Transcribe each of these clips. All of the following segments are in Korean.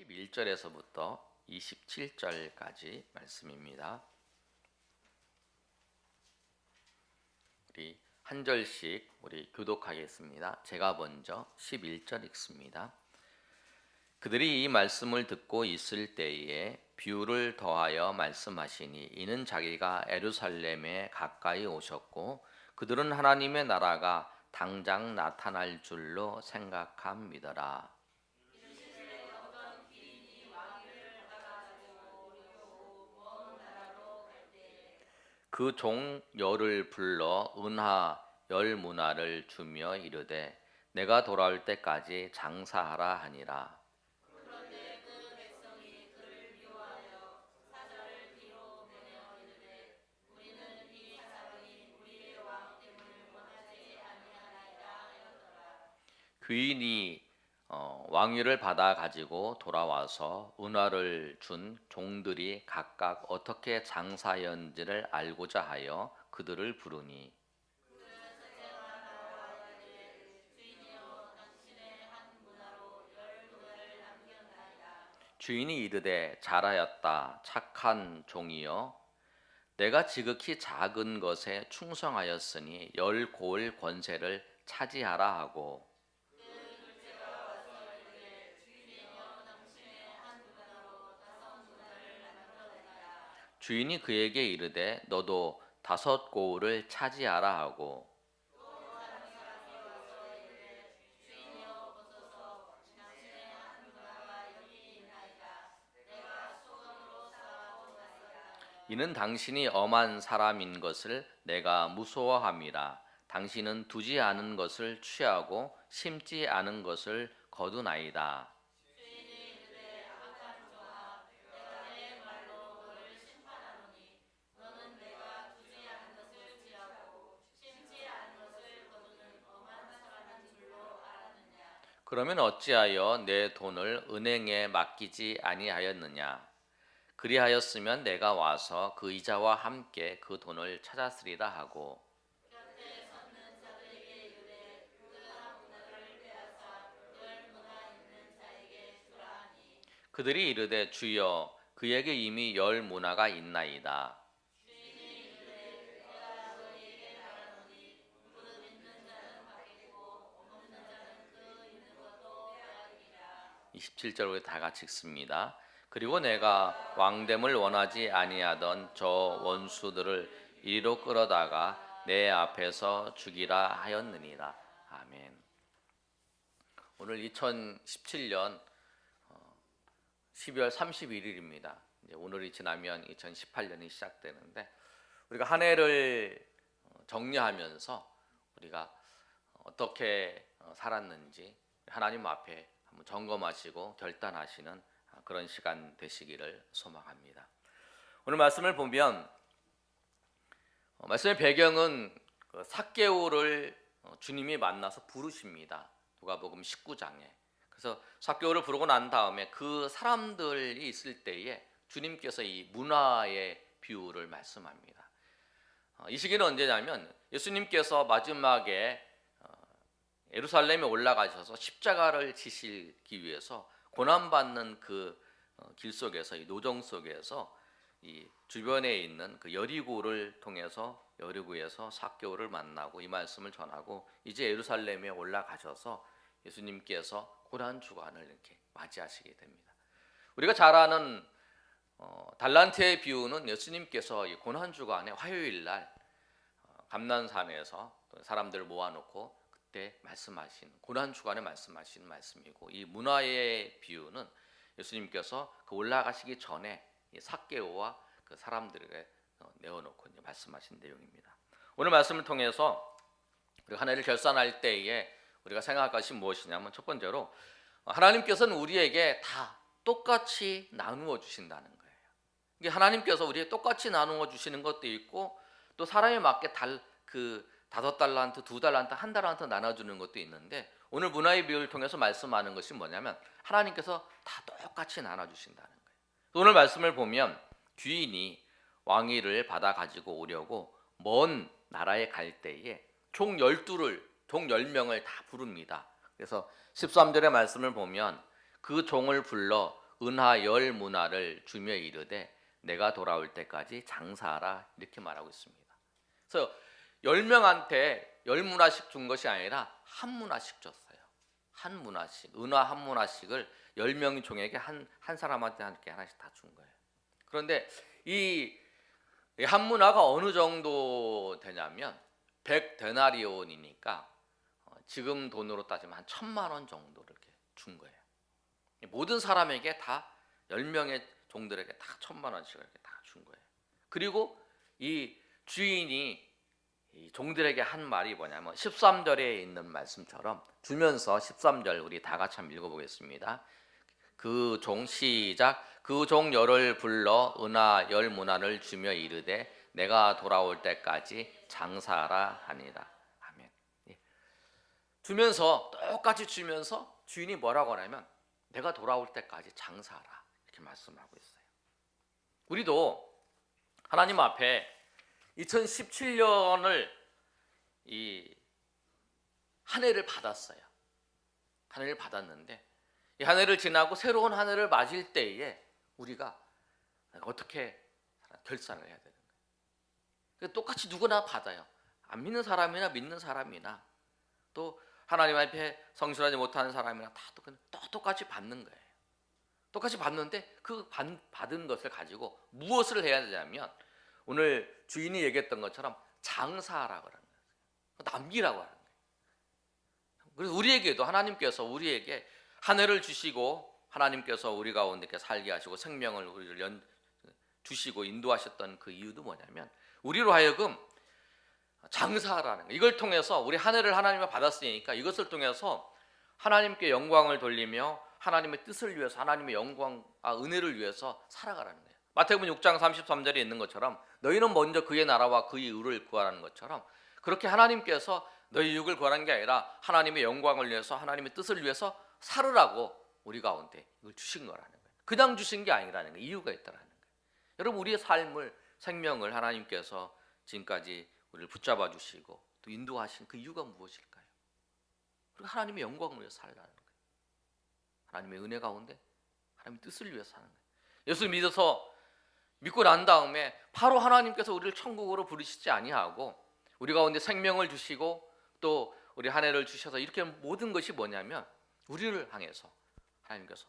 11절에서부터 27절까지 말씀입니다. 우리 한 절씩 우리 교독하겠습니다. 제가 먼저 11절 읽습니다. 그들이 이 말씀을 듣고 있을 때에 비유를 더하여 말씀하시니 이는 자기가 예루살렘에 가까이 오셨고 그들은 하나님의 나라가 당장 나타날 줄로 생각함이더라. 그 종 열을 불러 은하 열 문화를 주며 이르되 내가 돌아올 때까지 장사하라 하니라. 귀인이 왕위를 받아 가지고 돌아와서 은화를 준 종들이 각각 어떻게 장사하였는지를 알고자 하여 그들을 부르니 주인이 이르되 잘하였다 착한 종이여 내가 지극히 작은 것에 충성하였으니 열 고을 권세를 차지하라 하고 주인이 그에게 이르되 너도 5고을을 차지하라 하고 이는 당신이 엄한 사람인 것을 내가 무서워함이라. 당신은 두지 않은 것을 취하고 심지 않은 것을 거두나이다. 그러면 어찌하여 내 돈을 은행에 맡기지 아니하였느냐? 그리하였으면 내가 와서 그 이자와 함께 그 돈을 찾았으리라 하고 그들이 이르되 주여 그에게 이미 열 문화가 있나이다. 27절 우리 다 같이 읽습니다. 그리고 내가 왕됨을 원하지 아니하던 저 원수들을 이리로 끌어다가 내 앞에서 죽이라 하였느니라. 아멘. 오늘 2017년 12월 31일입니다. 이제 오늘이 지나면 2018년이 시작되는데 우리가 한 해를 정리하면서 우리가 어떻게 살았는지 하나님 앞에 한번 점검하시고 결단하시는 그런 시간 되시기를 소망합니다. 오늘 말씀을 보면 말씀의 배경은 삭개오를 주님이 만나서 부르십니다. 누가복음 19장에. 그래서 삭개오를 부르고 난 다음에 그 사람들이 있을 때에 주님께서 이 문화의 비유를 말씀합니다. 이 시기는 언제냐면 예수님께서 마지막에 예루살렘에 올라가셔서 십자가를 지시기 위해서 고난받는 그 길 속에서 이 노정 속에서 이 주변에 있는 그 여리고를 통해서 여리고에서 삭개오를 만나고 이 말씀을 전하고 이제 예루살렘에 올라가셔서 예수님께서 고난 주간을 이렇게 맞이하시게 됩니다. 우리가 잘 아는 달란트의 비유는 예수님께서 이 고난 주간에 화요일 날 감난산에서 사람들을 모아놓고 그때 말씀하신 고난 주간에 말씀하신 말씀이고 이 문화의 비유는 예수님께서 그 올라가시기 전에 삭개오와 그 사람들에게 내어놓고 말씀하신 내용입니다. 오늘 말씀을 통해서 우리가 하나를 결산할 때에 우리가 생각할 것이 무엇이냐면 첫 번째로 하나님께서는 우리에게 다 똑같이 나누어 주신다는 거예요. 이게 하나님께서 우리에게 똑같이 나누어 주시는 것도 있고 또 사람에 맞게 그 5달란트, 2달란트, 1달란트 나눠주는 것도 있는데 오늘 문화의 비유를 통해서 말씀하는 것이 뭐냐면 하나님께서 다 똑같이 나눠주신다는 거예요. 오늘 말씀을 보면 귀인이 왕위를 받아 가지고 오려고 먼 나라에 갈 때에 총 10명을 다 부릅니다. 그래서 13절의 말씀을 보면 그 종을 불러 은하 10문화를 주며 이르되 내가 돌아올 때까지 장사하라, 이렇게 말하고 있습니다. 그래서 10명한테 10문화씩 준 것이 아니라 한 문화씩 줬어요. 한 문화씩, 은화 한 문화씩을 10명의 종에게 한 사람한테 하나씩 다 준 거예요. 그런데 이 한 문화가 어느 정도 되냐면 100데나리온이니까 지금 돈으로 따지면 한 1,000만 원 정도를 이렇게 준 거예요. 모든 사람에게 다 10명의 종들에게 다 1,000만 원씩을 이렇게 다 준 거예요. 그리고 이 주인이 이 종들에게 한 말이 뭐냐면 13절에 있는 말씀처럼 주면서 13절 우리 다 같이 한번 읽어보겠습니다. 그 종 시작. 그 종 열을 불러 은하 10문화를 주며 이르되 내가 돌아올 때까지 장사하라 하니라. 아멘. 주면서 똑같이 주면서 주인이 뭐라고 하냐면 내가 돌아올 때까지 장사하라, 이렇게 말씀하고 있어요. 우리도 하나님 앞에 2017년을 한 해를 받았어요. 한 해를 받았는데 이 한 해를 지나고 새로운 한 해를 맞을 때에 우리가 어떻게 결산을 해야 되는 거예요. 똑같이 누구나 받아요. 안 믿는 사람이나 믿는 사람이나 또 하나님 앞에 성실하지 못하는 사람이나 다 똑같이 받는 거예요. 똑같이 받는데 그 받은 것을 가지고 무엇을 해야 되냐면 오늘 주인이 얘기했던 것처럼 장사하라고 하는 거예요. 남기라고 하는 거예요. 그래서 우리에게도 하나님께서 우리에게 한 해를 주시고 하나님께서 우리 가운데 살게 하시고 생명을 우리를 주시고 인도하셨던 그 이유도 뭐냐면 우리로 하여금 장사하라는 거예요. 이걸 통해서 우리 한 해를 하나님을 받았으니까 이것을 통해서 하나님께 영광을 돌리며 하나님의 뜻을 위해서 하나님의 은혜를 위해서 살아가라는 거예요. 마태복음 6장 33절에 있는 것처럼 너희는 먼저 그의 나라와 그의 의를 구하라는 것처럼 그렇게 하나님께서 너희 육을 구하는 게 아니라 하나님의 영광을 위해서 하나님의 뜻을 위해서 살으라고 우리 가운데 이걸 주신 거라는 거예요. 그냥 주신 게 아니라는 거예요. 이유가 있다라는 거예요. 여러분 우리의 삶을 생명을 하나님께서 지금까지 우리를 붙잡아 주시고 또 인도하신 그 이유가 무엇일까요? 그리고 하나님의 영광을 위해서 살라는 거예요. 하나님의 은혜 가운데 하나님의 뜻을 위해서 사는 거예요. 예수 믿고 난 다음에 바로 하나님께서 우리를 천국으로 부르시지 아니하고 우리 가운데 생명을 주시고 또 우리 한 해를 주셔서 이렇게 모든 것이 뭐냐면 우리를 향해서 하나님께서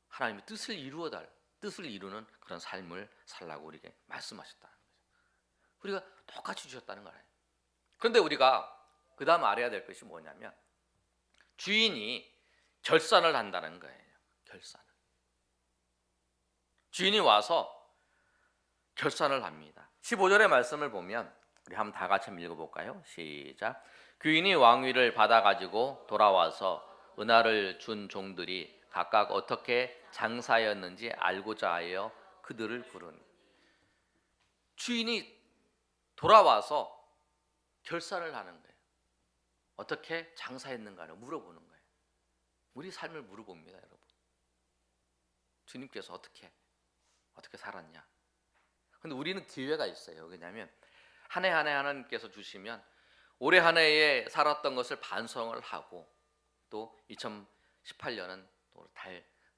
하나님의 뜻을 이루는 그런 삶을 살라고 우리에게 말씀하셨다는 거죠. 우리가 똑같이 주셨다는 거예요. 그런데 우리가 그 다음 알아야 될 것이 뭐냐면 주인이 결산을 한다는 거예요. 결산을. 주인이 와서 결산을 합니다. 15절의 말씀을 보면 우리 한번 다 같이 읽어볼까요? 시작. 귀인이 왕위를 받아가지고 돌아와서 은하를 준 종들이 각각 어떻게 장사였는지 알고자 하여 그들을 부르니. 주인이 돌아와서 결산을 하는 거예요. 어떻게 장사했는가를 물어보는 거예요. 우리 삶을 물어봅니다, 여러분. 주님께서 어떻게 살았냐. 근데 우리는 기회가 있어요. 왜냐하면 한 해 한 해 하나님께서 주시면 올해 한 해에 살았던 것을 반성을 하고 또 2018년은 또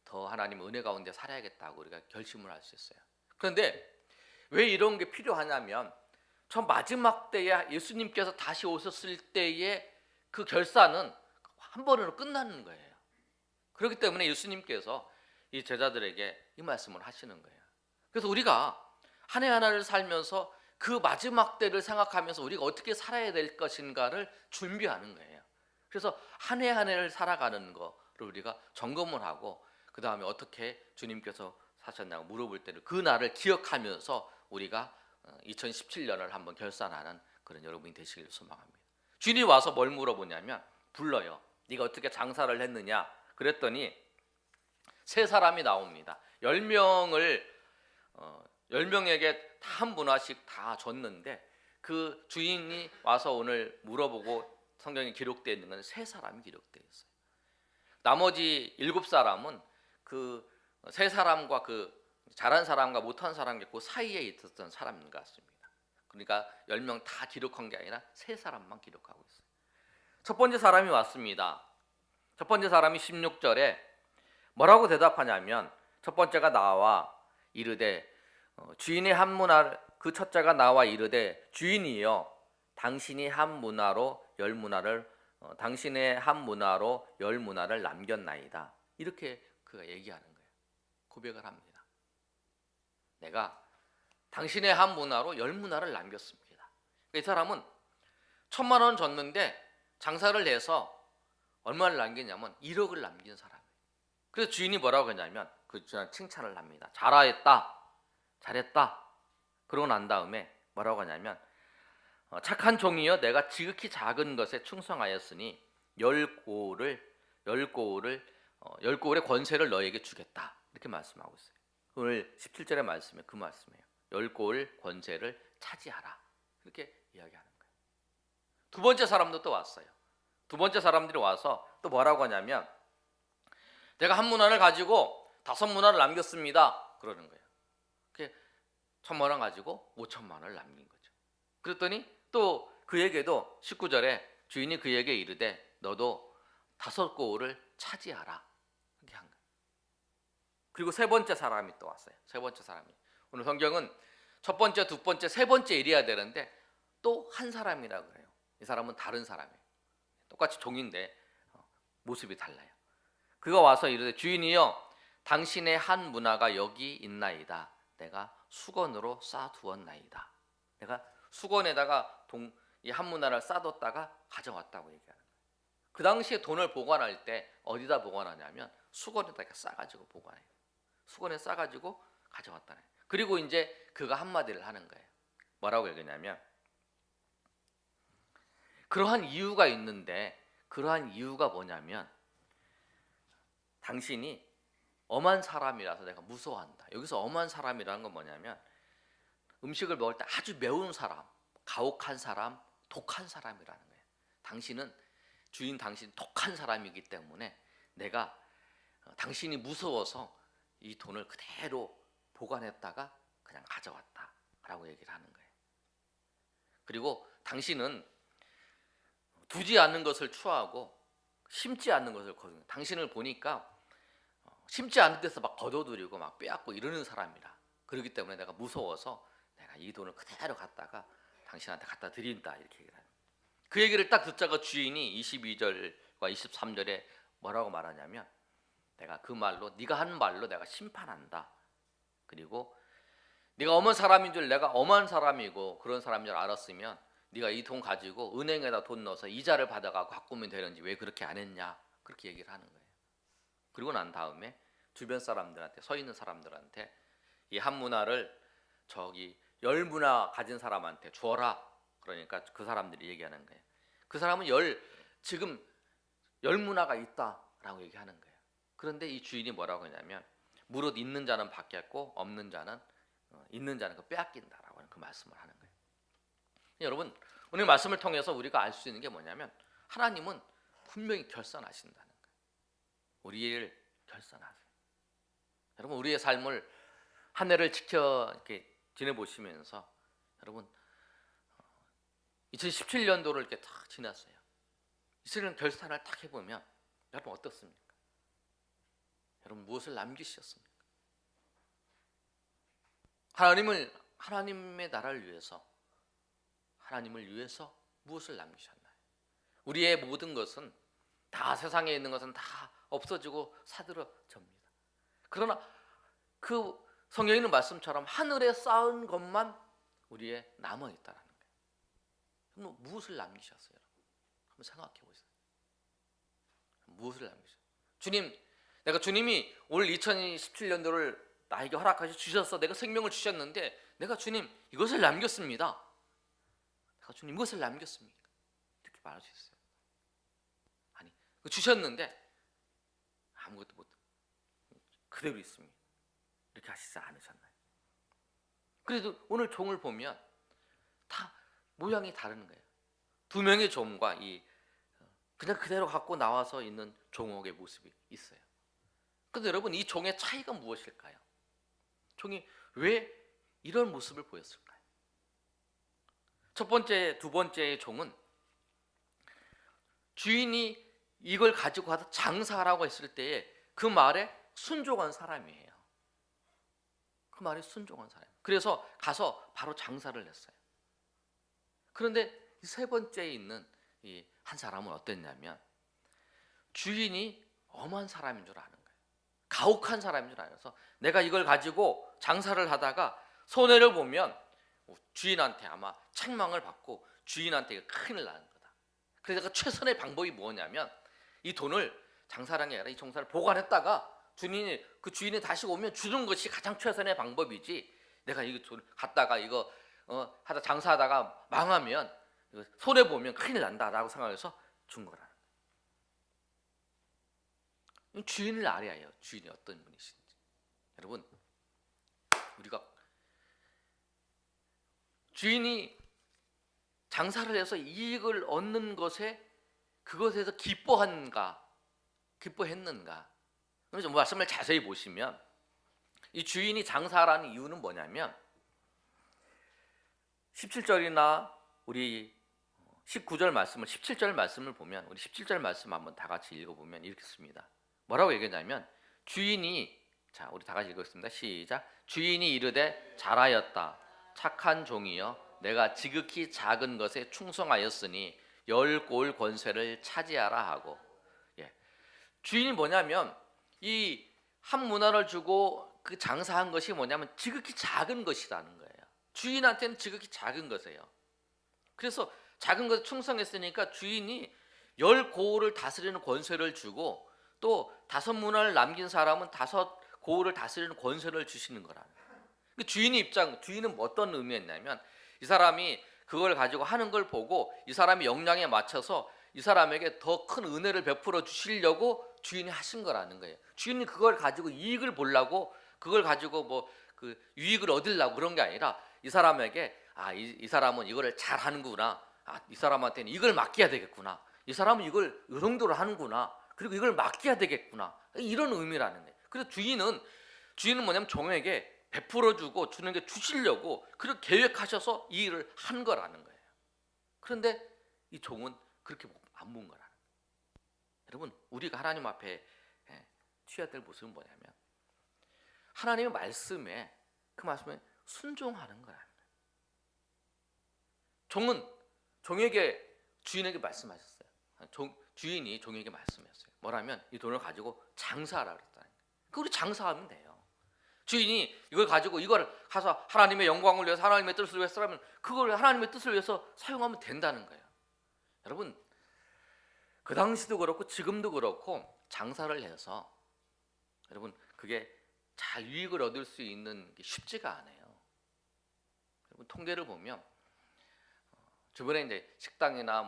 더 하나님 은혜 가운데 살아야겠다고 우리가 결심을 할 수 있어요. 그런데 왜 이런 게 필요하냐면 저 마지막 때에 예수님께서 다시 오셨을 때의 그 결산은 한 번으로 끝나는 거예요. 그렇기 때문에 예수님께서 이 제자들에게 이 말씀을 하시는 거예요. 그래서 우리가 한 해 하나를 살면서 그 마지막 때를 생각하면서 우리가 어떻게 살아야 될 것인가를 준비하는 거예요. 그래서 한 해 한 해를 살아가는 거를 우리가 점검을 하고 그 다음에 어떻게 주님께서 사셨냐고 물어볼 때를 그 날을 기억하면서 우리가 2017년을 한번 결산하는 그런 여러분이 되시길 소망합니다. 주인이 와서 뭘 물어보냐면 불러요. 네가 어떻게 장사를 했느냐 그랬더니 세 사람이 나옵니다. 10명에게 다 한 문화씩 다 줬는데 그 주인이 와서 오늘 물어보고 성경에 기록되어 있는 건 세 사람이 기록되어 있어요. 나머지 7사람은 그 세 사람과 그 잘한 사람과 못한 사람 그 사이에 있었던 사람인 것 같습니다. 그러니까 10명 다 기록한 게 아니라 세 사람만 기록하고 있어요. 첫 번째 사람이 왔습니다. 첫 번째 사람이 16절에 뭐라고 대답하냐면 첫 번째가 나와 이르되 주인의 한 문화 그 첫째가 나와 이르되 주인이여 당신이 한 문화로 열 문화를 당신의 한 문화로 열 문화를 남겼나이다. 이렇게 그가 얘기하는 거예요. 고백을 합니다. 내가 당신의 한 문화로 열 문화를 남겼습니다. 이 사람은 1,000만 원 줬는데 장사를 해서 얼마를 남겼냐면 1억을 남긴 사람이에요. 그래서 주인이 뭐라고 했냐면 그 칭찬을 합니다. 잘했다. 그러고 난 다음에 뭐라고 하냐면 착한 종이여 내가 지극히 작은 것에 충성하였으니 열 고울의 권세를 너에게 주겠다. 이렇게 말씀하고 있어요. 오늘 17절의 말씀에 그 말씀이에요. 열 고울 권세를 차지하라. 그렇게 이야기하는 거예요. 두 번째 사람도 또 왔어요. 두 번째 사람들이 와서 또 뭐라고 하냐면 내가 한 문화를 가지고 5문화를 남겼습니다. 그러는 거예요. 1,000만 원 가지고 5천만 원을 남긴 거죠. 그랬더니 또 그에게도 19절에 주인이 그에게 이르되 너도 5고울을 차지하라. 그렇게 한 거예요. 그리고 세 번째 사람이 또 왔어요. 세 번째 사람이. 오늘 성경은 첫 번째, 두 번째, 세 번째 이래야 되는데 또 한 사람이라고 그래요. 이 사람은 다른 사람이에요. 똑같이 종인데 모습이 달라요. 그가 와서 이르되 주인이여 당신의 한 문화가 여기 있나이다. 내가 수건으로 싸두었나이다. 내가 수건에다가 이 한 문화를 싸뒀다가 가져왔다고 얘기하는 거예요. 그 당시에 돈을 보관할 때 어디다 보관하냐면 수건에다가 싸가지고 보관해요. 수건에 싸가지고 가져왔다는 거예요. 그리고 이제 그가 한마디를 하는 거예요. 뭐라고 얘기하냐면 그러한 이유가 있는데 그러한 이유가 뭐냐면 당신이 엄한 사람이라서 내가 무서워한다. 여기서 엄한 사람이라는 건 뭐냐면 음식을 먹을 때 아주 매운 사람, 가혹한 사람, 독한 사람이라는 거예요. 당신은 당신 독한 사람이기 때문에 내가 당신이 무서워서 이 돈을 그대로 보관했다가 그냥 가져왔다라고 얘기를 하는 거예요. 그리고 당신은 두지 않는 것을 추하고 심지 않는 것을 거두는, 당신을 보니까 심지 않은 데서 막 거둬들이고 막 빼앗고 이러는 사람이라. 그렇기 때문에 내가 무서워서 내가 이 돈을 그대로 갖다가 당신한테 갖다 드린다. 이렇게 얘기를 해요. 그 얘기를 딱 듣자가 주인이 22절과 23절에 뭐라고 말하냐면 내가 그 말로 네가 한 말로 내가 심판한다. 그리고 네가 엄한 사람인 줄 내가 엄한 사람이고 그런 사람인 줄 알았으면 네가 이 돈 가지고 은행에다 돈 넣어서 이자를 받아가 바꾸면 되는지 왜 그렇게 안 했냐. 그렇게 얘기를 하는 거예요. 그리고 난 다음에 주변 사람들한테, 서 있는 사람들한테 이 한 문화를 저기 10문화 가진 사람한테 주어라. 그러니까 그 사람들이 얘기하는 거예요. 그 사람은 지금 10문화가 있다라고 얘기하는 거예요. 그런데 이 주인이 뭐라고 하냐면 무릇 있는 자는 받겠고 없는 자는 있는 자는 그 빼앗긴다라고 하는 그 말씀을 하는 거예요. 여러분, 오늘 말씀을 통해서 우리가 알 수 있는 게 뭐냐면 하나님은 분명히 결산하신다는 거예요. 우리를 결산하세요. 여러분, 우리의 삶을 한 해를 이렇게 지내보시면서 여러분 2017년도를 이렇게 딱 지났어요. 이제는 결산을 딱 해보면 여러분 어떻습니까? 여러분 무엇을 남기셨습니까? 하나님의 나라를 위해서, 하나님을 위해서 무엇을 남기셨나요? 우리의 모든 것은 다, 세상에 있는 것은 다 없어지고 사들어집니다. 그러나 그 성경에 있는 말씀처럼 하늘에 쌓은 것만 우리에 남아있다는 거예요. 그럼 무엇을 남기셨어요? 한번 생각해 보세요. 무엇을 남기셨어요? 내가 주님이 올 2017년도를 나에게 허락하셔 주셔서 내가 생명을 주셨는데 내가 주님 이것을 남겼습니다. 내가 주님 이것을 남겼습니까? 이렇게 말할 수 있어요. 아니, 주셨는데 아무것도 못, 그대로 있습니다. 이렇게 하시지 않으셨나요? 그래도 오늘 종을 보면 다 모양이 다른 거예요. 두 명의 종과 그냥 그대로 갖고 나와서 있는 종옥의 모습이 있어요. 그런데 여러분, 이 종의 차이가 무엇일까요? 종이 왜 이런 모습을 보였을까요? 첫 번째, 두 번째의 종은 주인이 이걸 가지고 가서 장사하라고 했을 때에 그 말에 순종한 사람이에요. 그 말이 순종한 사람. 그래서 가서 바로 장사를 했어요. 그런데 세 번째에 있는 이 한 사람은 어땠냐면 주인이 엄한 사람인 줄 아는 거예요. 가혹한 사람인 줄 알아서 내가 이걸 가지고 장사를 하다가 손해를 보면 주인한테 아마 책망을 받고 주인한테 큰일 나는 거다. 그래서 최선의 방법이 뭐냐면 이 돈을 장사라는 게 아니라 이 종사를 보관했다가 그 주인이 다시 오면 주는 것이 가장 최선의 방법이지, 내가 이거 돈 갖다가 이거 하다 장사하다가 망하면 손해 보면 큰일 난다라고 생각해서 준 거라는 거예요. 주인을 알아야 해요. 주인이 어떤 분이신지. 여러분, 우리가 주인이 장사를 해서 이익을 얻는 것에 그것에서 기뻐했는가? 그래서 말씀을 자세히 보시면 이 주인이 장사라는 이유는 뭐냐면 17절이나 우리 19절 말씀을 17절 말씀을 보면 우리 17절 말씀 한번 다 같이 읽어보면 이렇게 씁니다. 뭐라고 얘기하냐면 주인이, 자 우리 다 같이 읽겠습니다. 시작. 주인이 이르되 잘하였다 착한 종이여 내가 지극히 작은 것에 충성하였으니 10골 권세를 차지하라 하고. 주인이 뭐냐면 이 한 문화를 주고 그 장사한 것이 뭐냐면 지극히 작은 것이라는 거예요. 주인한테는 지극히 작은 것이에요. 그래서 작은 것에 충성했으니까 주인이 10고을을 다스리는 권세를 주고 또 5문화를 남긴 사람은 5고을을 다스리는 권세를 주시는 거라는 거예요. 주인은 어떤 의미였냐면 이 사람이 그걸 가지고 하는 걸 보고 이 사람이 역량에 맞춰서 이 사람에게 더 큰 은혜를 베풀어 주시려고 주인이 하신 거라는 거예요. 주인이 그걸 가지고 이익을 보려고, 그걸 가지고 뭐 그 유익을 얻으려고 그런 게 아니라 이 사람에게 이 사람은 이거를 잘 하는구나, 이 사람한테는 이걸 맡겨야 되겠구나, 이 사람은 이걸 이 정도로 하는구나, 그리고 이걸 맡겨야 되겠구나, 이런 의미라는 거예요. 그래서 주인은 뭐냐면 종에게 베풀어주고 주는 게 주시려고 그렇게 계획하셔서 이 일을 한 거라는 거예요. 그런데 이 종은 그렇게 안 본 거라는 거예요. 여러분, 우리가 하나님 앞에 취해야 될 모습은 뭐냐면 하나님의 말씀에, 그 말씀에 순종하는 거라는 거예요. 종에게, 주인에게 말씀하셨어요. 주인이 종에게 말씀했어요. 뭐라면 이 돈을 가지고 장사하라 그랬다는 거예요. 우리 장사하면 돼요. 주인이 이걸 가지고 이걸 가서 하나님의 영광을 위해서, 하나님의 뜻을 위해서 하면 그걸 하나님의 뜻을 위해서 사용하면 된다는 거예요. 여러분, 그 당시도 그렇고 지금도 그렇고 장사를 해서 여러분 그게 잘 유익을 얻을 수 있는 게 쉽지가 않아요. 여러분, 통계를 보면 주변에 이제 식당이나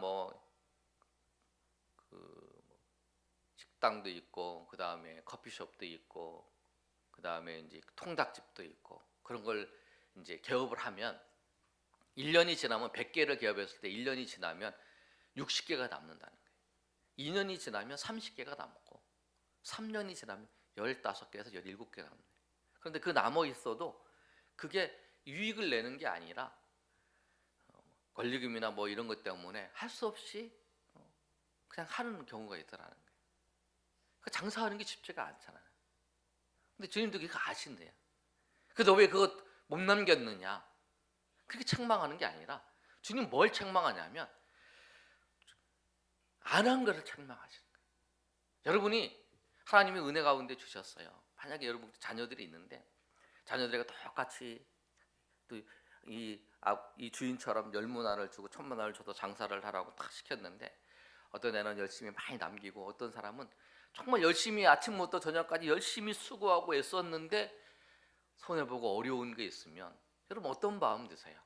식당도 있고, 그 다음에 커피숍도 있고, 그 다음에 이제 통닭집도 있고, 그런 걸 이제 개업을 하면 1년이 지나면 100개를 개업했을 때 1년이 지나면 60개가 남는다는 거예요. 2년이 지나면 30개가 남고 3년이 지나면 15개에서 17개가 남는 거예요. 그런데 그 남아 있어도 그게 유익을 내는 게 아니라 권리금이나 이런 것 때문에 할 수 없이 그냥 하는 경우가 있더라는 거예요. 그 장사하는 게 쉽지가 않잖아요. 근데 주님도 그거 아신대요. 그래서 왜 그거 못 남겼느냐, 그렇게 책망하는 게 아니라 주님 뭘 책망하냐면 안 한 거를 책망하시는 거예요. 여러분이 하나님의 은혜 가운데 주셨어요. 만약에 여러분 자녀들이 있는데 자녀들에게 똑같이 또 이 주인처럼 10문화를 주고 1000문화를 줘도 장사를 하라고 딱 시켰는데 어떤 애는 열심히 많이 남기고 어떤 사람은 정말 열심히 아침부터 저녁까지 열심히 수고하고 애썼는데 손해보고 어려운 게 있으면 여러분 어떤 마음 드세요?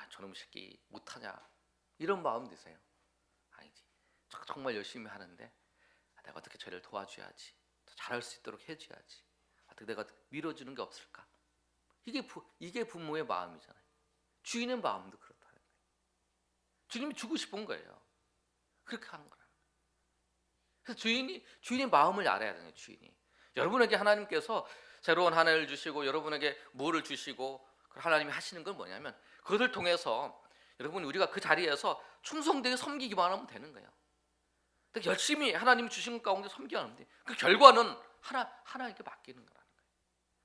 저놈 새끼 못하냐, 이런 마음 드세요? 아니지. 정말 열심히 하는데 내가 어떻게 쟤를 도와줘야지, 더 잘할 수 있도록 해줘야지, 어떻게 내가 밀어주는 게 없을까? 이게 부모의 마음이잖아요. 주인의 마음도 그렇다는 거예요. 주님이 주고 싶은 거예요. 그렇게 하는 거예요. 그래서 주인의 마음을 알아야 되는 거예요. 주인이 여러분에게 하나님께서 새로운 한 해를 주시고 여러분에게 무엇을 주시고 하나님이 하시는 건 뭐냐면 그것을 통해서 여러분 우리가 그 자리에서 충성되게 섬기기만 하면 되는 거예요. 열심히 하나님이 주신 것 가운데 섬기면 돼. 그 결과는 하나님께 맡기는 거라는 거예요.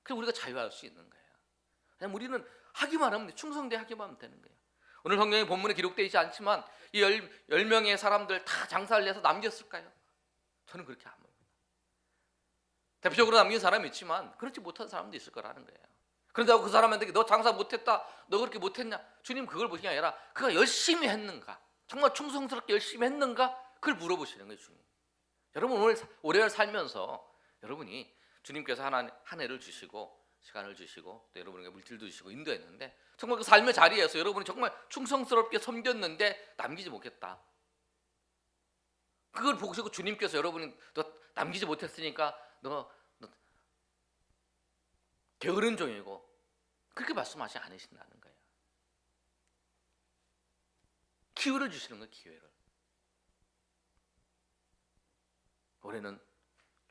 그래서 우리가 자유할 수 있는 거예요. 그냥 우리는 하기만 하면 충성되 하기만 하면 되는 거예요. 오늘 성경의 본문에 기록되어 있지 않지만 이 10명의 사람들 다 장사를 해서 남겼을까요? 저는 그렇게 안 봅니다. 대표적으로 남긴 사람이 있지만 그렇지 못한 사람도 있을 거라는 거예요. 그런다고 그 사람한테 너 장사 못했다, 너 그렇게 못했냐, 주님 그걸 보시는 게 아니라 그가 열심히 했는가, 정말 충성스럽게 열심히 했는가, 그걸 물어보시는 거예요. 주님. 여러분 오늘 올해를 살면서 여러분이 주님께서 한 해를 주시고 시간을 주시고 또 여러분에게 물질도 주시고 인도했는데 정말 그 삶의 자리에서 여러분이 정말 충성스럽게 섬겼는데 남기지 못했다, 그걸 보시고 주님께서 여러분이 너 남기지 못했으니까 너 게으른 종이고 그렇게 말씀하시지 않으신다는 거예요. 기회를 주시는 거예요. 기회를. 올해는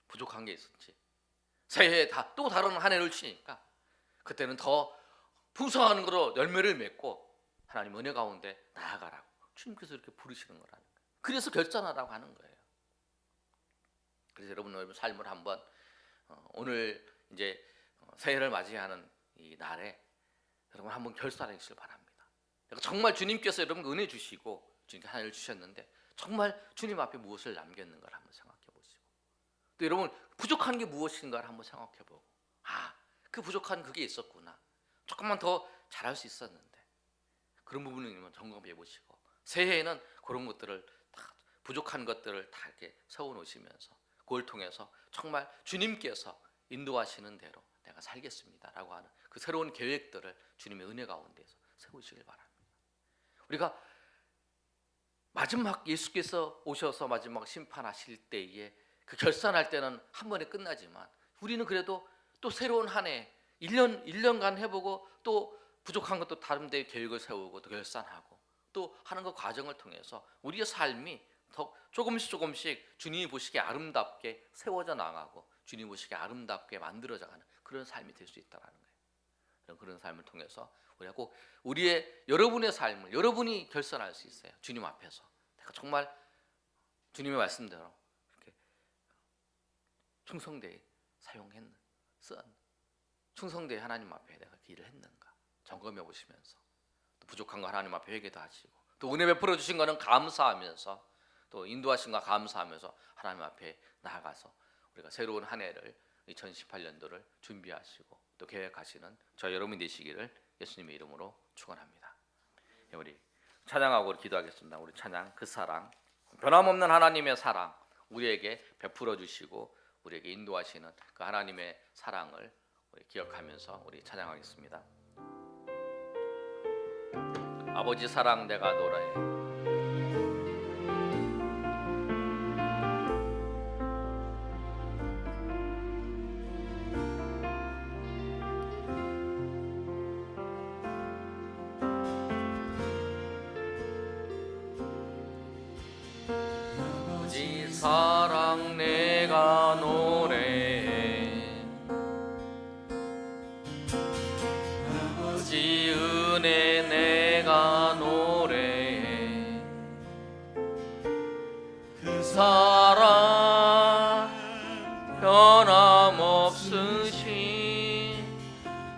부족한 게 있었지, 새해에 또 다른 한 해를 주시니까 그때는 더 풍성한 거로 열매를 맺고 하나님 은혜 가운데 나아가라고 주님께서 이렇게 부르시는 거라는 거예요. 그래서 결단하라고 하는 거예요. 그래서 여러분 삶을 한번 오늘 이제 새해를 맞이하는 이 날에 여러분 한번 결단해 주시길 바랍니다. 정말 주님께서 여러분께 은혜 주시고 주님께 하나님을 주셨는데 정말 주님 앞에 무엇을 남겼는가를 한번 생각해 보시고, 또 여러분 부족한 게 무엇인가를 한번 생각해 보고, 그 부족한 그게 있었구나, 조금만 더 잘할 수 있었는데, 그런 부분을 점검해 보시고 새해에는 그런 것들을 다, 부족한 것들을 다 이렇게 세워 놓으시면서 그걸 통해서 정말 주님께서 인도하시는 대로 내가 살겠습니다라고 하는 그 새로운 계획들을 주님의 은혜 가운데서 세우시길 바랍니다. 우리가 마지막 예수께서 오셔서 마지막 심판하실 때에 그 결산할 때는 한 번에 끝나지만 우리는 그래도 또 새로운 한 해 1년간 해보고 또 부족한 것도 다른 데 계획을 세우고 또 결산하고 또 하는 그 과정을 통해서 우리의 삶이 더 조금씩 주님이 보시기에 아름답게 세워져 나가고 주님 보시기에 아름답게 만들어져 가는 그런 삶이 될 수 있다는 거예요. 그런 삶을 통해서 우리가 꼭 여러분의 삶을 여러분이 결산할 수 있어요. 주님 앞에서 내가 정말 주님의 말씀대로 이렇게 충성되이 충성되이 하나님 앞에 내가 일을 했는가 점검해 보시면서 또 부족한 거 하나님 앞에 회개도 하시고 또 은혜 베풀어 주신 거는 감사하면서 또 인도하신 거 감사하면서 하나님 앞에 나아가서 우리가 새로운 한 해를 2018년도를 준비하시고 또 계획하시는 저 여러분이 되시기를 예수님의 이름으로 축원합니다. 우리 찬양하고 기도하겠습니다. 우리 찬양 그 사랑, 변함없는 하나님의 사랑 우리에게 베풀어 주시고 우리에게 인도하시는 그 하나님의 사랑을 우리 기억하면서 우리 찬양하겠습니다. 아버지 사랑 내가 노래해. 사랑 내가 노래해. 아버지 은혜 내가 노래해. 그 사랑 변함없으신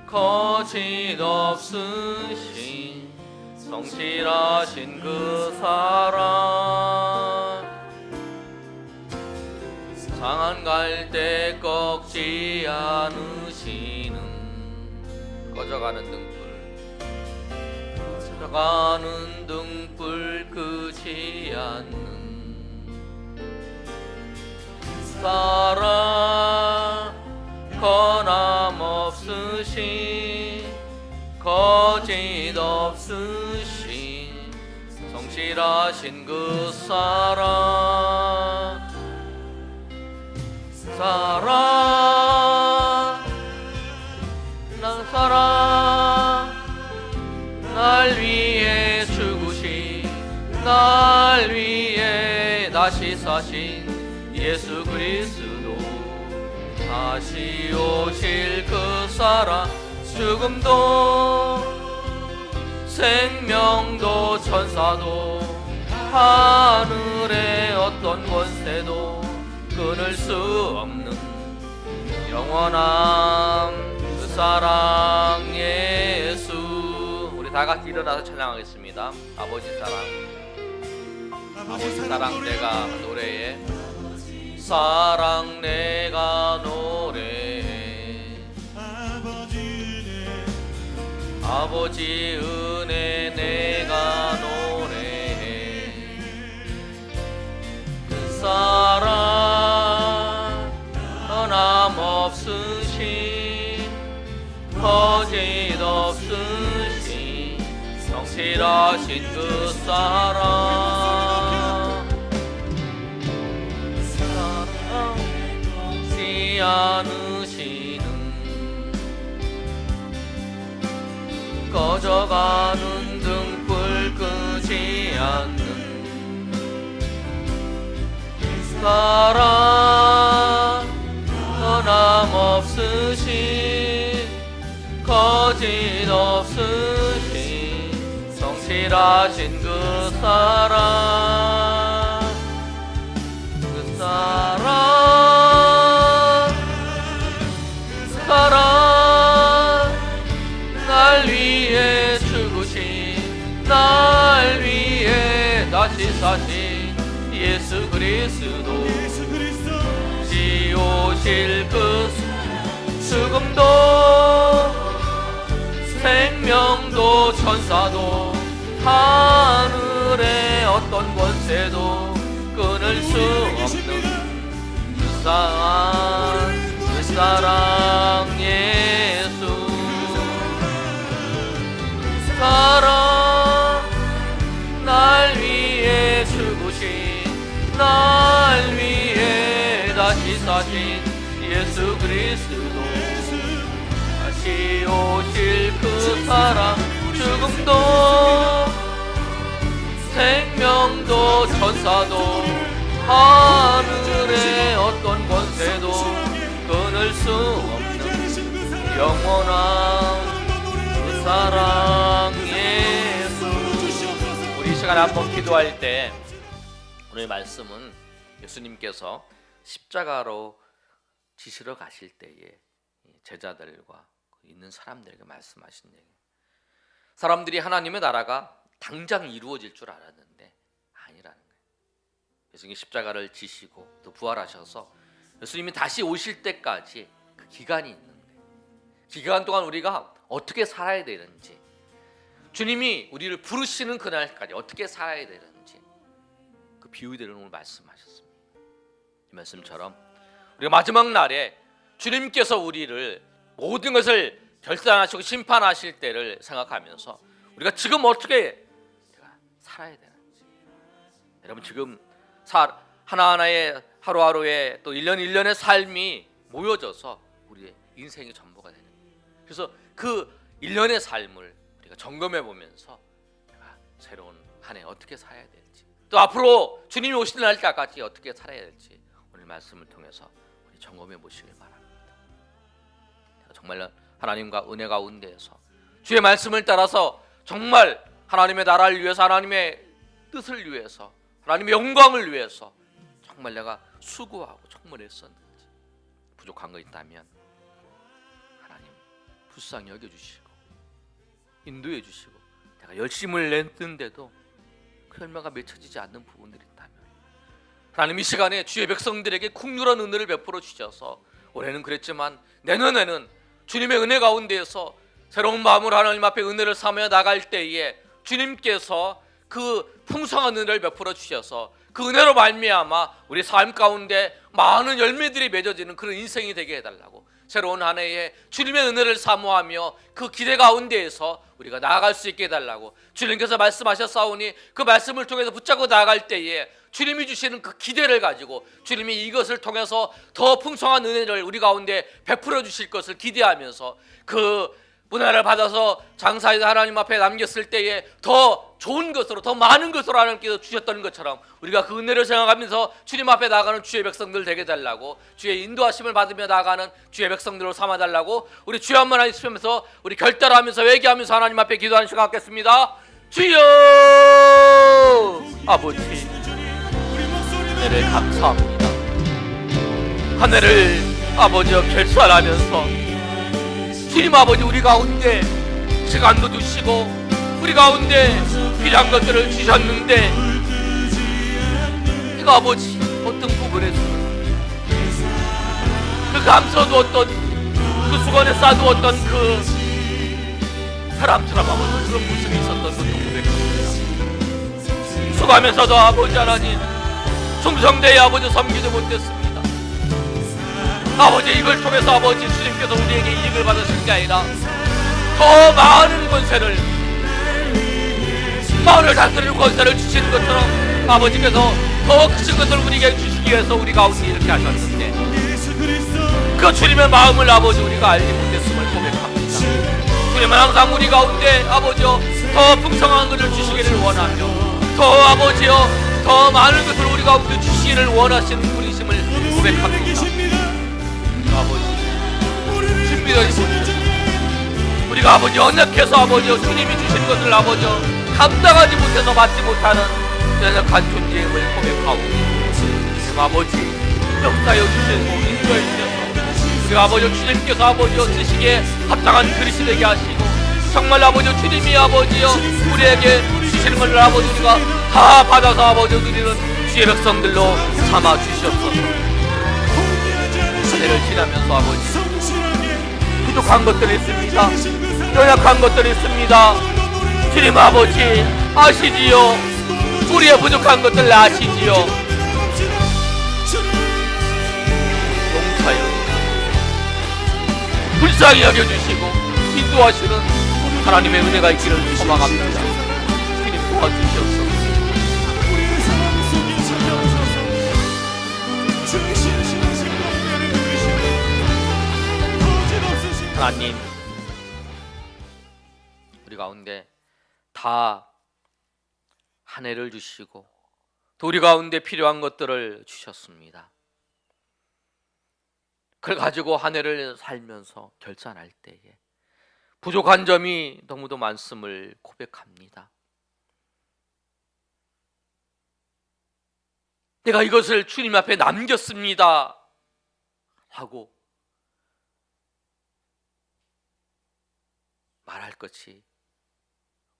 거짓 없으신 성실하신 그 사랑 상한 갈 때 꺾지 않으시는 꺼져가는 등불 끄지 않는 사랑 변함없으신 거짓 없으신 성실하신 그 사랑 날 위해 죽으신 날 위해 다시 사신 예수 그리스도 다시 오실 그 사랑 죽음도 생명도 천사도 하늘의 어떤 권세도 끊을 수 없는 영원한 그 사랑 예수. 우리 다 같이 일어나서 찬양하겠습니다. 아버지 사랑 내가 노래해. 사랑 내가 노래해. 아버지 은혜 내가 노래해. 그 사랑 변함없으신 거짓 없으신 성실하신 그 사랑 사랑지 않으시는 꺼져가는 등불 끄지 않는 사랑 변함없으신 거짓 없으신 성실하신 그 사랑 그 사랑 날 위해 죽으신 날 위해 다시 사신 예수 그리스도 지오실 그 죽음도 생명도 천사도 하늘의 어떤 권세도 끊을 수 없는 그 사랑 예수 사랑 날 위해 죽으신 날 위해 다시 사신 예수 그리스도 다시 오실 그 사랑 죽음도 생명도 천사도 하늘의 어떤 권세도 끊을 수 없는 영원한 그 사랑 예수. 우리 이 시간에 한번 기도할 때 오늘 말씀은 예수님께서 십자가로 지시러 가실 때에 제자들과 있는 사람들에게 말씀하신 얘기. 사람들이 하나님의 나라가 당장 이루어질 줄 알았는데 아니라는 거예요. 예수님이 십자가를 지시고 또 부활하셔서 예수님이 다시 오실 때까지 그 기간이 있는 거예요. 기간 동안 우리가 어떻게 살아야 되는지, 주님이 우리를 부르시는 그날까지 어떻게 살아야 되는지 그 비유대로 오늘 말씀하셨습니다. 이 말씀처럼 우리가 마지막 날에 주님께서 우리를 모든 것을 결단하시고 심판하실 때를 생각하면서 우리가 지금 어떻게 살아야 되는지, 여러분 지금 하나하나의 하루하루의 또 1년 1년의 삶이 모여져서 우리의 인생의 전부가 되는 거예요. 그래서 그 1년의 삶을 우리가 점검해 보면서 내가 새로운 한 해 어떻게 살아야 될지, 또 앞으로 주님이 오시는 날까지 어떻게 살아야 될지 오늘 말씀을 통해서 우리 점검해 보시길 바랍니다. 정말 하나님과 은혜 가운데에서 주의 말씀을 따라서 정말 하나님의 나라를 위해서, 하나님의 뜻을 위해서, 하나님의 영광을 위해서 정말 내가 수고하고 정말 애썼는지, 부족한 거 있다면 하나님 불쌍히 여겨주시고 인도해 주시고, 내가 열심을 냈는데도 그 열매가 맺혀지지 않는 부분들이 있다면 하나님 이 시간에 주의 백성들에게 국률한 은혜를 베풀어 주셔서 올해는 그랬지만 내년에는 주님의 은혜 가운데에서 새로운 마음으로 하나님 앞에 은혜를 삼아 나갈 때에 주님께서 그 풍성한 은혜를 베풀어 주셔서 그 은혜로 말미암아 우리 삶 가운데 많은 열매들이 맺어지는 그런 인생이 되게 해달라고, 새로운 한 해에 주님의 은혜를 사모하며 그 기대 가운데에서 우리가 나아갈 수 있게 해달라고 주님께서 말씀하셨사오니 그 말씀을 통해서 붙잡고 나아갈 때에 주님이 주시는 그 기대를 가지고 주님이 이것을 통해서 더 풍성한 은혜를 우리 가운데 베풀어 주실 것을 기대하면서 그 문화를 받아서 장사해서 하나님 앞에 남겼을 때에 더 좋은 것으로, 더 많은 것으로 하나님께서 주셨던 것처럼 우리가 그 은혜를 생각하면서 주님 앞에 나아가는 주의 백성들 되게 달라고, 주의 인도하심을 받으며 나아가는 주의 백성들로 삼아달라고 우리 주여 한번 하시면서 우리 결단하면서 회개하면서 하나님 앞에 기도하는 시간 갖겠습니다. 주여 아버지, 은혜를 감사합니다. 한 해를 아버지여 결산하면서 주님 아버지 우리 가운데 시간도 주시고 우리 가운데 필요한 것들을 주셨는데 이거 아버지 어떤 부분에서는 그 감춰두었던 그 수건에 싸두었던 그 사람처럼 아버지 그런 모습이 있었던 것도 고백합니다. 수고하면서도 아버지 하나님 충성되이 아버지 섬기지 못했습니다. 아버지 이걸 통해서 아버지 주님께서 우리에게 이익을 받으신 게 아니라 더 많은 권세를 마을을 다스리는 권세를 주시는 것처럼 아버지께서 더 크신 것을 우리에게 주시기 위해서 우리 가운데 이렇게 하셨는데 그 주님의 마음을 아버지 우리가 알지 못했음을 고백합니다. 주님은 항상 우리 가운데 아버지여 더 풍성한 것을 주시기를 원하며 더 아버지여 더 많은 것을 우리 가운데 주시기를 원하시는 분이심을 고백합니다. 아버지 준비되지 못했습니다. 우리가 아버지 언약해서 아버지여 주님이 주시는 것을 아버지여 감당하지 못해서 받지 못하는 연약한 존재임을 고백하고 지금 아버지 역사여 주시고 인도해 주셔서 우리 아버지 주님께서 아버지여 쓰시기에 합당한 그릇이 되게 하시고 정말 아버지 주님이 아버지여 우리에게 주시는 것을 아버지 우리가 다 받아서 아버지 누리는 주의 백성들로 삼아 주시옵소서. 시대를 지나면서 아버지 부족한 것들이 있습니다. 연약한 것들이 있습니다. 주님 아버지 아시지요. 우리의 부족한 것들 아시지요. 용서여 불쌍히 여겨주시고 인도하시는 하나님의 은혜가 있기를 소망합니다. 주님 도와주시옵소서. 하나님 우리 가운데 다 한 해를 주시고 또 우리 가운데 필요한 것들을 주셨습니다. 그걸 가지고 한 해를 살면서 결산할 때에 부족한 점이 너무도 많음을 고백합니다. 내가 이것을 주님 앞에 남겼습니다 하고 말할 것이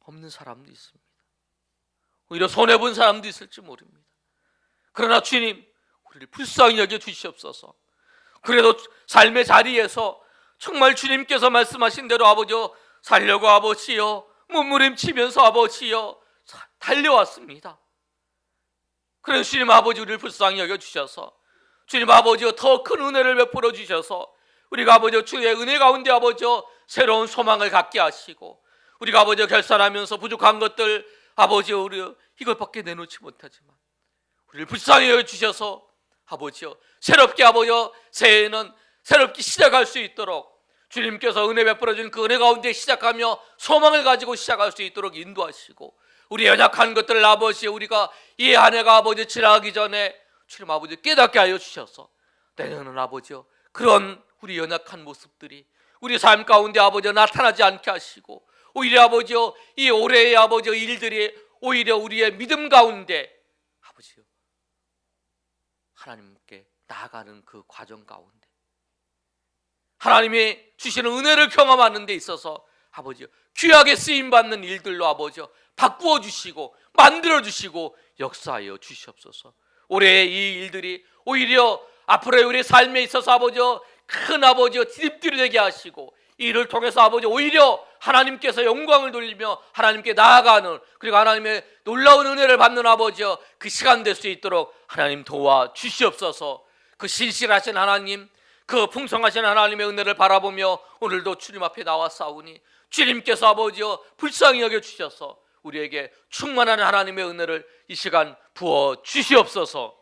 없는 사람도 있습니다. 오히려 손해본 사람도 있을지 모릅니다. 그러나 주님 우리를 불쌍히 여겨 주시옵소서. 그래도 삶의 자리에서 정말 주님께서 말씀하신 대로 아버지여 살려고 아버지여 몸부림치면서 아버지여 달려왔습니다. 그래서 주님 아버지 우리를 불쌍히 여겨 주셔서 주님 아버지여 더 큰 은혜를 베풀어 주셔서 우리가 아버지여 주의 은혜 가운데 아버지여 새로운 소망을 갖게 하시고 우리가 아버지여 결산하면서 부족한 것들 아버지여 우리 이것밖에 내놓지 못하지만 우리를 불쌍히 여겨 주셔서 아버지여 새롭게 아버지여 새해는 새롭게 시작할 수 있도록 주님께서 은혜 베풀어 준 그 은혜 가운데 시작하며 소망을 가지고 시작할 수 있도록 인도하시고 우리 연약한 것들을 아버지 우리가 이 한 해가 아버지 지나가기 전에 주님 아버지 깨닫게 하여 주셔서 내년은 아버지여 그런 우리 연약한 모습들이 우리 삶 가운데 아버지 나타나지 않게 하시고 오히려 아버지여 이 올해의 아버지 일들이 오히려 우리의 믿음 가운데 아버지여 하나님께 나아가는 그 과정 가운데 하나님이 주시는 은혜를 경험하는 데 있어서 아버지여 귀하게 쓰임받는 일들로 아버지여 바꾸어 주시고 만들어 주시고 역사하여 주시옵소서. 올해의 이 일들이 오히려 앞으로의 우리 삶에 있어서 아버지여 큰 아버지여 디딤돌이 되게 하시고 이를 통해서 아버지 오히려 하나님께서 영광을 돌리며 하나님께 나아가는 그리고 하나님의 놀라운 은혜를 받는 아버지여 그 시간 될 수 있도록 하나님 도와 주시옵소서. 그 신실하신 하나님 그 풍성하신 하나님의 은혜를 바라보며 오늘도 주님 앞에 나와 싸우니 주님께서 아버지여 불쌍히 여겨 주셔서 우리에게 충만한 하나님의 은혜를 이 시간 부어 주시옵소서.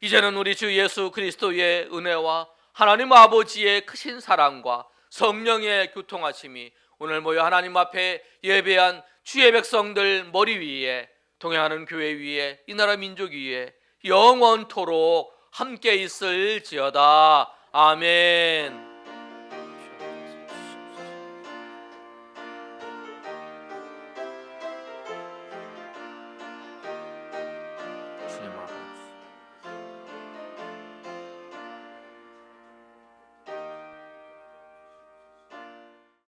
이제는 우리 주 예수 그리스도의 은혜와 하나님 아버지의 크신 사랑과 성령의 교통하심이 오늘 모여 하나님 앞에 예배한 주의 백성들 머리 위에 동행하는 교회 위에 이 나라 민족 위에 영원토록 함께 있을지어다. 아멘.